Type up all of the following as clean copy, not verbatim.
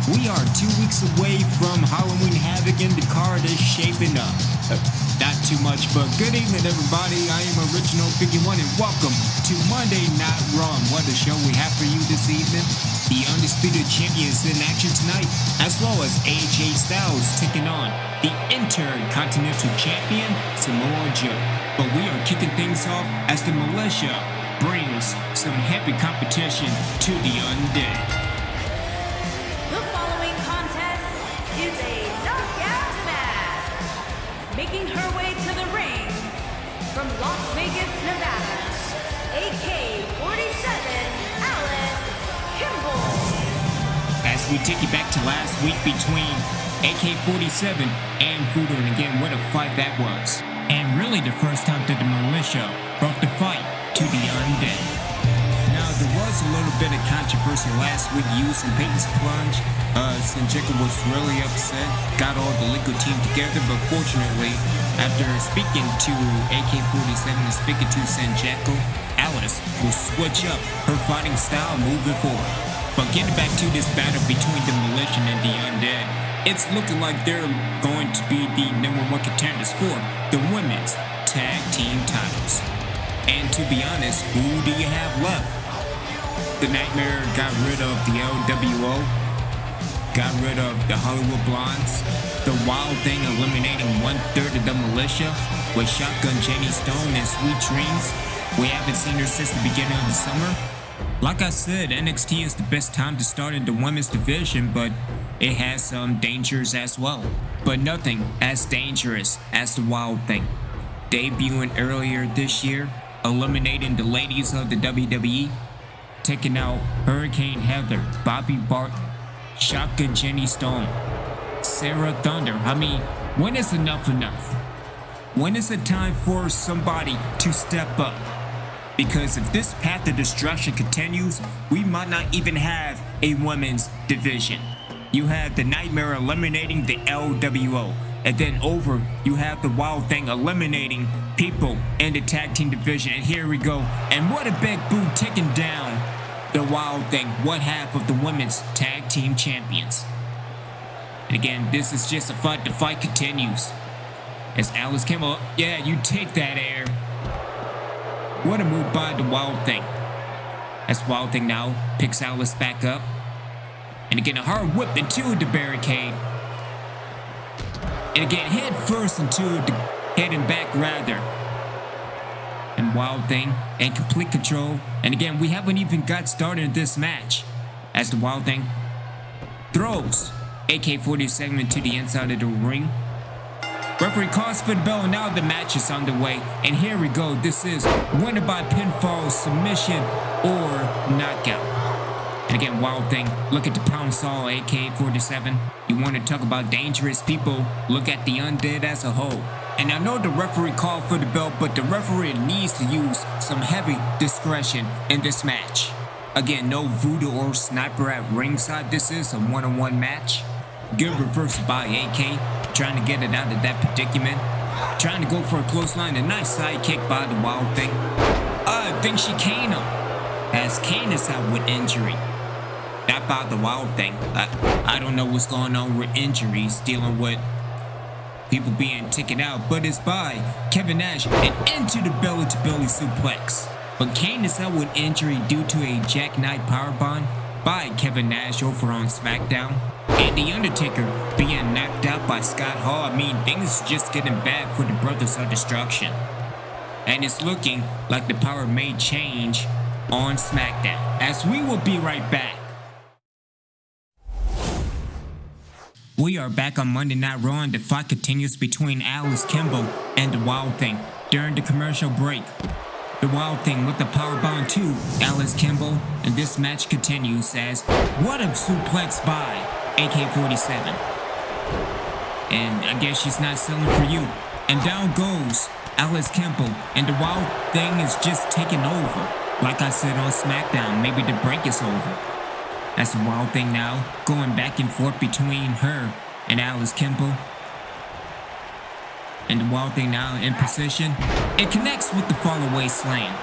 We are 2 weeks away from Halloween Havoc and the card is shaping up. Not too much, but good evening everybody. I am Original 51 and welcome to Monday Night Raw. What a show we have for you this evening. The Undisputed Champion is in action tonight, as well as AJ Styles taking on the Intercontinental Champion Samoa Joe. But we are kicking things off as the Militia brings some heavy competition to the Undead. The following contest is a knockout match. Making her way to the ring from Las Vegas, Nevada, AK-47 Alice Kimball. As we take you back to last week between AK-47 and Voodoo, and again, what a fight that was. And really the first time that the Militia brought the fight to the Undead. Now, there was a little bit of controversy last week using Peyton's plunge. Sanjika was really upset, got all the legal team together, but fortunately, after speaking to AK-47 and speaking to Sanjika, Alice will switch up her fighting style moving forward. But getting back to this battle between the Militia and the Undead, it's looking like they're going to be the #1 contenders for the women's tag team titles. And to be honest, who do you have left? The Nytemare got rid of the LWO, got rid of the Hollywood Blondes, the Wild Thing eliminating 1/3 of the Militia with Shotgun Jenny Stone and Sweet Dreams. We haven't seen her since the beginning of the summer. Like I said, NXT is the best time to start in the women's division, but it has some dangers as well. But nothing as dangerous as the Wild Thing. Debuting earlier this year, eliminating the ladies of the WWE, taking out Hurricane Heather, Bobby Bart, Shotgun Jenny Stone, Sarah Thunder. I mean, when is enough enough? When is it time for somebody to step up? Because if this path of destruction continues, we might not even have a women's division. You have the Nytemare eliminating the LWO. And then over, you have the Wild Thing eliminating people in the tag team division. And here we go. And what a big boot taking down the Wild Thing, one half of the women's tag team champions. And again, this is just a fight. The fight continues. As Alice Kimball, yeah, you take that air. What a move by the Wild Thing. As Wild Thing now picks Alice back up. And again, a hard whip into the barricade. And again, head first into the head and back rather. And Wild Thing in complete control. And again, we haven't even got started in this match. As the Wild Thing throws AK-47 to the inside of the ring. Referee calls for the bell, and now the match is underway. And here we go. This is winner by pinfall, submission, or knockout. And again, Wild Thing, look at the pound saw, AK-47. You want to talk about dangerous people, look at the Undead as a whole. And I know the referee called for the bell, but the referee needs to use some heavy discretion in this match. Again, no voodoo or sniper at ringside. This is a one-on-one match. Good reversal by AK, trying to get it out of that predicament. Trying to go for a close line, a nice side kick by the Wild Thing. I think she caned him, as Kane is out with injury. Not by the Wild Thing. I don't know what's going on with injuries, dealing with people being taken out, but it's by Kevin Nash and into the belly-to-belly suplex. But Kane is out with injury due to a jackknife powerbomb by Kevin Nash over on Smackdown. And The Undertaker being knocked out by Scott Hall. I mean, things just getting bad for the Brothers of Destruction. And it's looking like the power may change on Smackdown. As we will be right back. We are back on Monday Night Raw, and the fight continues between Alice Kimball and the Wild Thing. During the commercial break, the Wild Thing with the powerbomb to Alice Kimball, and this match continues as what a suplex by AK-47. And I guess she's not selling for you. And down goes Alice Kimball, and the Wild Thing is just taking over. Like I said on Smackdown, maybe the break is over. That's the Wild Thing now, going back and forth between her and Alice Kimball. And the Wild Thing now in position. It connects with the fall away slam.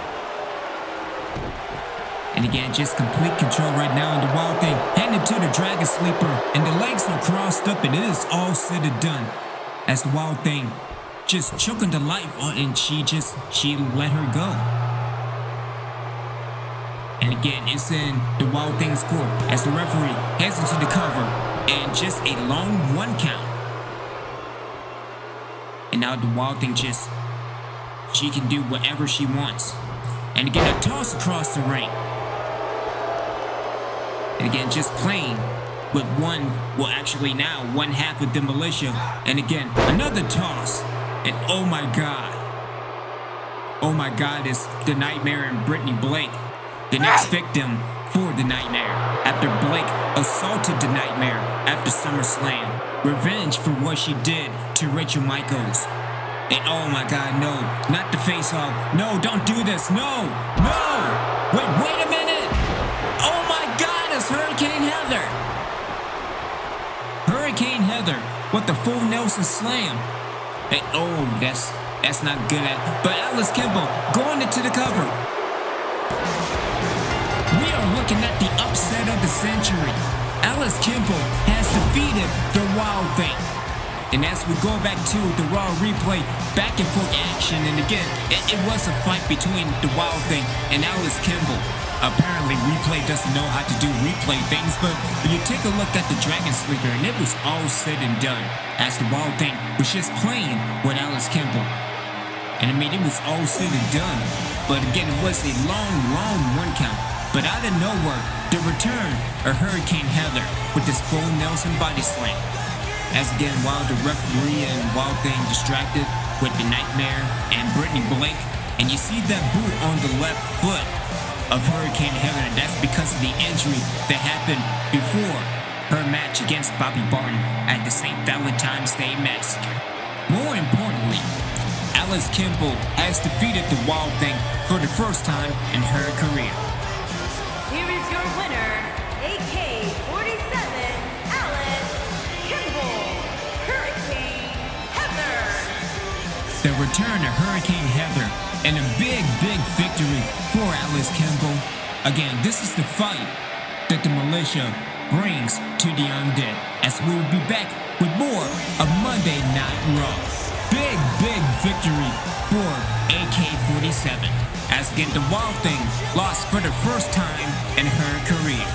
And again, just complete control right now in the Wild Thing. Handed to the Dragon Sleeper. And the legs are crossed up and it is all said and done. As the Wild Thing just choking the life and she let her go. And again, it's in the Wild Thing's court as the referee heads into the cover. And just a long 1 count. And now the Wild Thing she can do whatever she wants. And again, a toss across the ring. And again, just playing with one half of the Militia. And again, another toss. And oh my God, it's the Nytemare and Brittney Blake, the next victim for the Nytemare. After Blake assaulted the Nytemare after SummerSlam. Revenge for what she did to Rachel Michaels. And oh my God, no, not the face off. No, don't do this. No. Wait a minute. Oh my God, it's Hurricane Heather. Hurricane Heather with the full Nelson slam. And oh, that's not good but Alice Kimball going into the cover. We are looking at the upset of the century. Alice Kimball has defeated the Wild Thing. And as we go back to the Raw replay, back and forth action, and again, it was a fight between the Wild Thing and Alice Kimball. Apparently, replay doesn't know how to do replay things, but you take a look at the Dragon Sleeper, and it was all said and done, as the Wild Thing was just playing with Alice Kimball. And I mean, it was all said and done, but again, it was a long 1 count. But out of nowhere, the return of Hurricane Heather with this full Nelson body slam. As again, while the referee and Wild Thing distracted with the Nytemare and Brittney Blake, and you see that boot on the left foot of Hurricane Heather, and that's because of the injury that happened before her match against Bobby Barton at the St. Valentine's Day Massacre. More importantly, Alice Kimball has defeated the Wild Thing for the first time in her career. Here is your winner, AK-47, Alice Kimball, Hurricane Heather. The return of Hurricane Heather and a big victory for Alice Kimball. Again, this is the fight that the Militia brings to the Undead, as we will be back with more of Monday Night Raw. Big victory for AK-47. As again, the Wild Thing lost for the first time in her career.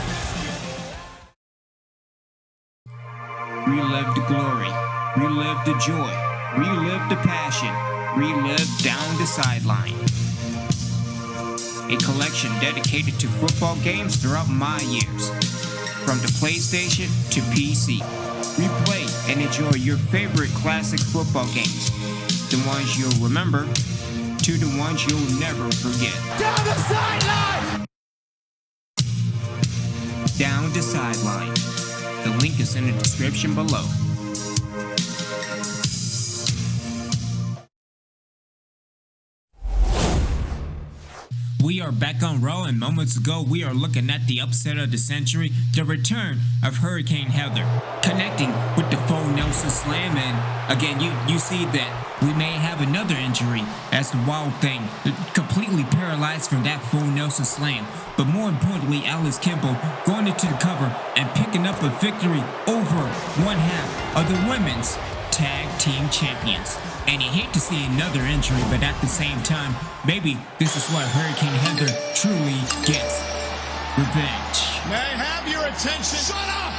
Relive the glory, relive the joy, relive the passion, relive down the sideline. A collection dedicated to football games throughout my years. From the PlayStation to PC. Replay and enjoy your favorite classic football games. The ones you'll remember to the ones you'll never forget. Down the sideline! Down the sideline. The link is in the description below. We are back on Raw, and moments ago we are looking at the upset of the century, the return of Hurricane Heather, connecting with the full Nelson Slam, and again you see that we may have another injury as the Wild Thing completely paralyzed from that full Nelson Slam, but more importantly, Alice Kimball going into the cover and picking up a victory over one half of the Women's Tag Team Champions. And you hate to see another injury, but at the same time, maybe this is what Hurricane Heather truly gets. Revenge. May I have your attention? Shut up!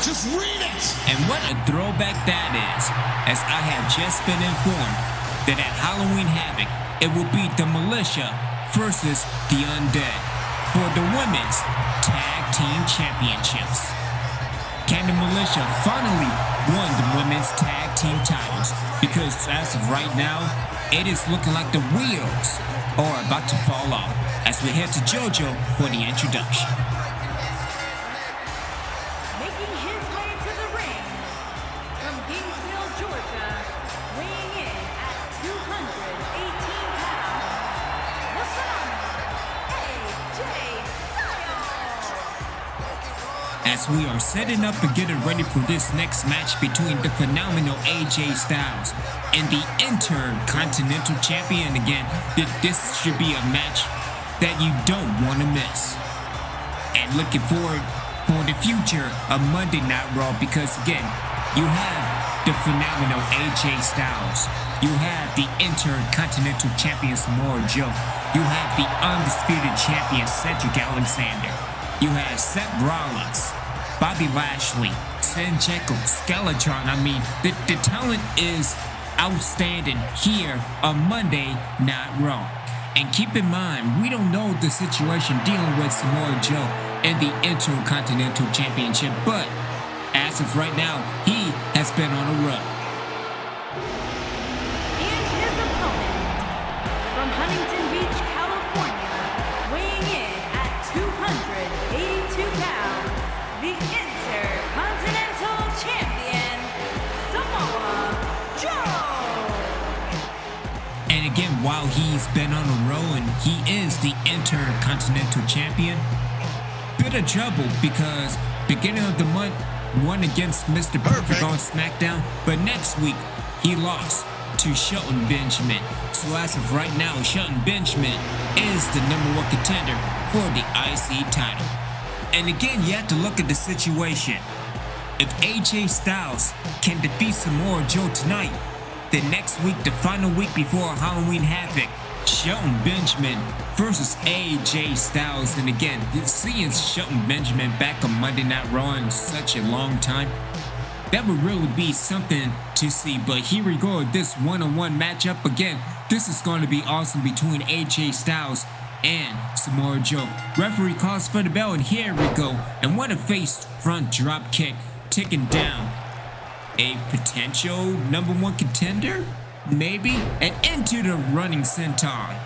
Just read it! And what a throwback that is, as I have just been informed that at Halloween Havoc, it will be the Militia versus the Undead for the Women's Tag Team Championships. Can the Militia finally win the Women's Tag Team titles? Because as of right now, it is looking like the wheels are about to fall off as we head to JoJo for the introduction. Making his way to the ring from Gainesville, Georgia, weighing in at 218 pounds, the phenomenal AJ Styles. As we are setting up and getting ready for this next match between the phenomenal AJ Styles and the Intercontinental Champion again, this should be a match that you don't want to miss. And looking forward for the future of Monday Night Raw because, again, you have the phenomenal AJ Styles. You have the Intercontinental Champion Samoa Joe. You have the Undisputed Champion Cedric Alexander. You have Seth Rollins, Bobby Lashley, Sanjeko, Skeletron. I mean, the talent is outstanding here on Monday Night Raw. And keep in mind, we don't know the situation dealing with Samoa Joe and the Intercontinental Championship, but as of right now, he has been on a run. And his opponent, from Huntington Beach, California, weighing in at 282 pounds, the Intercontinental Champion, Samoa Joe. And again, while he's been on a roll and he is the Intercontinental Champion, bit of trouble because beginning of the month, won against Mr. Perfect on Smackdown, but next week he lost to Shelton Benjamin. So as of right now, Shelton Benjamin is the #1 contender for the IC title. And again, you have to look at the situation. If AJ Styles can defeat Samoa Joe tonight, then next week, the final week before Halloween Havoc, Shelton Benjamin versus AJ Styles. And again, seeing Shelton Benjamin back on Monday Night Raw in such a long time, that would really be something to see. But here we go, this one-on-one matchup. Again, this is going to be awesome between AJ Styles and Samoa Joe. Referee calls for the bell, and here we go. And what a face front drop kick, taking down a potential #1 contender? Maybe, and into the running senton.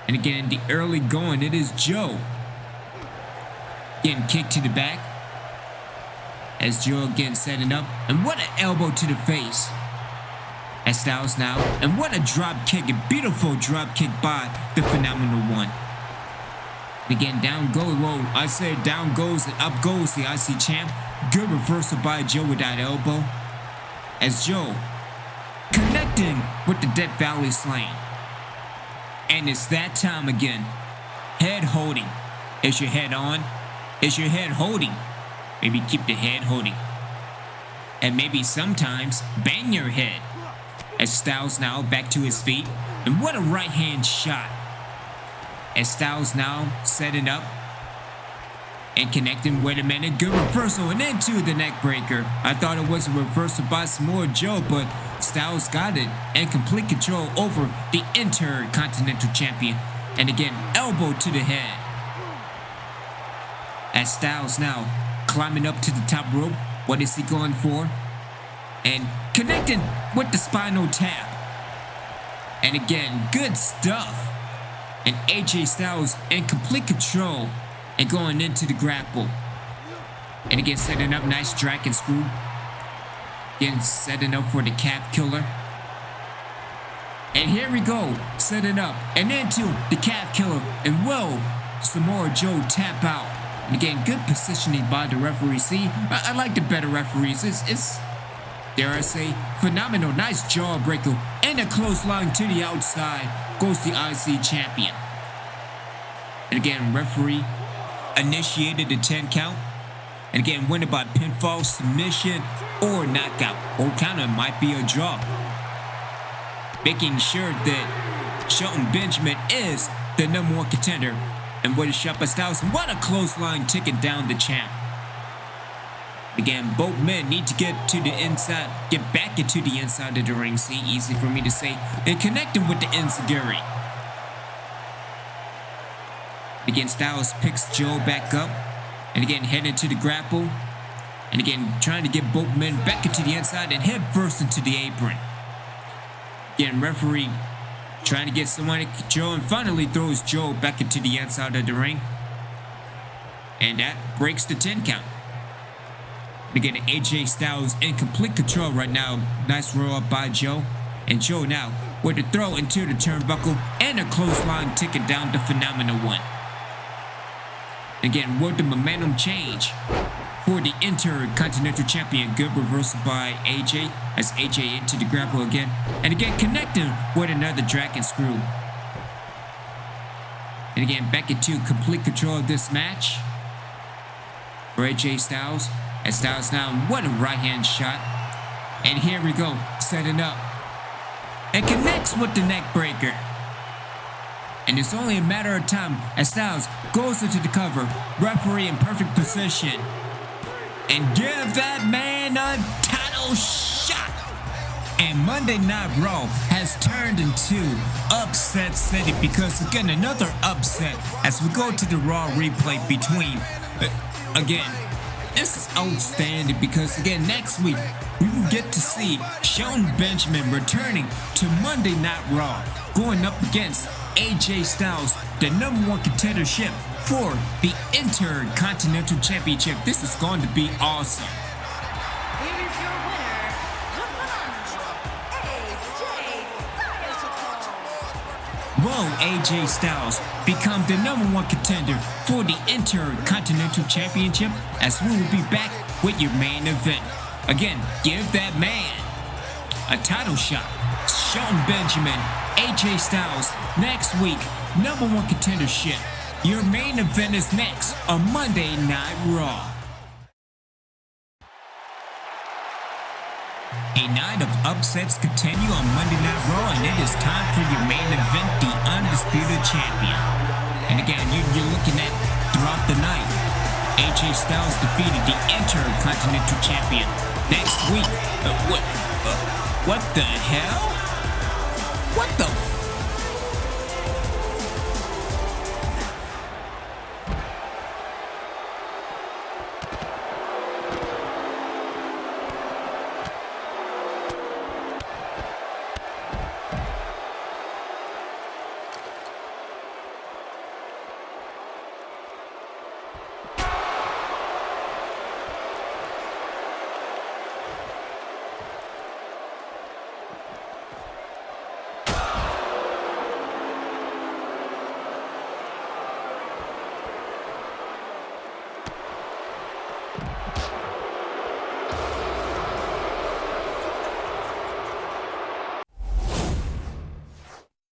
And again, in the early going, it is Joe getting kicked to the back as Joe again setting up, and what an elbow to the face as Styles now, and what a drop kick, a beautiful drop kick by the Phenomenal One. Again, down goes, well, I said down goes and up goes the IC champ. Good reversal by Joe with that elbow, as Joe connecting with the Death Valley Slam. And it's that time again. Head holding. Is your head on? Is your head holding? Maybe keep the head holding. And maybe sometimes bang your head. As Styles now back to his feet. And what a right hand shot. As Styles now setting up and connecting. Wait a minute, good reversal and into the neck breaker. I thought it was a reversal by Samoa Joe, but Styles got it and complete control over the Intercontinental Champion. And again, elbow to the head. As Styles now climbing up to the top rope. What is he going for? And connecting with the spinal tap. And again, good stuff. And AJ Styles in complete control and going into the grapple. And again, setting up nice dragon screw. Again, setting up for the calf killer. And here we go, setting up and into the calf killer. And will Samoa Joe tap out? And again, good positioning by the referee. See, I like the better referees. It's dare I say, phenomenal. Nice jawbreaker and a clothesline to the outside. Goes the IC champion. And again, referee initiated the 10 count. And again, winning by pinfall, submission, or knockout. Or counter might be a draw. Making sure that Shelton Benjamin is the #1 contender. And what a shot by Styles. What a clothesline taking down the champ. Again, both men need to get to the inside, get back into the inside of the ring. See, easy for me to say. And connecting with the enziguri. Again, Styles picks Joe back up. And again, heading to the grapple. And again, trying to get both men back into the inside and head first into the apron. Again, referee trying to get someone to Joe and finally throws Joe back into the inside of the ring. And that breaks the 10 count. Again, AJ Styles in complete control right now. Nice roll up by Joe. And Joe now with the throw into the turnbuckle and a clothesline taking down the Phenomenal One. Again, will the momentum change for the Intercontinental Champion? Good reversal by AJ as AJ into the grapple again. And again, connecting with another dragon screw. And again, Becky to complete control of this match for AJ Styles. As Styles now, what a right hand shot. And here we go, setting up. And connects with the neck breaker. And it's only a matter of time as Styles goes into the cover. Referee in perfect position. And give that man a title shot. And Monday Night Raw has turned into Upset City because again, another upset as we go to the Raw replay between, again, this is outstanding because again, next week, we will get to see Shelton Benjamin returning to Monday Night Raw, going up against AJ Styles, the #1 contendership for the Intercontinental Championship. This is going to be awesome. Here is your winner, the phenomenal AJ Styles. Will AJ Styles become the #1 contender for the Intercontinental Championship? As we will be back with your main event. Again, give that man a title shot. Shelton Benjamin, AJ Styles, next week, #1 contendership. Your main event is next on Monday Night Raw. A night of upsets continue on Monday Night Raw, and it is time for your main event, the Undisputed Champion. And again, you're looking at throughout the night, AJ Styles defeated the Intercontinental Champion. Next week, what the hell? What the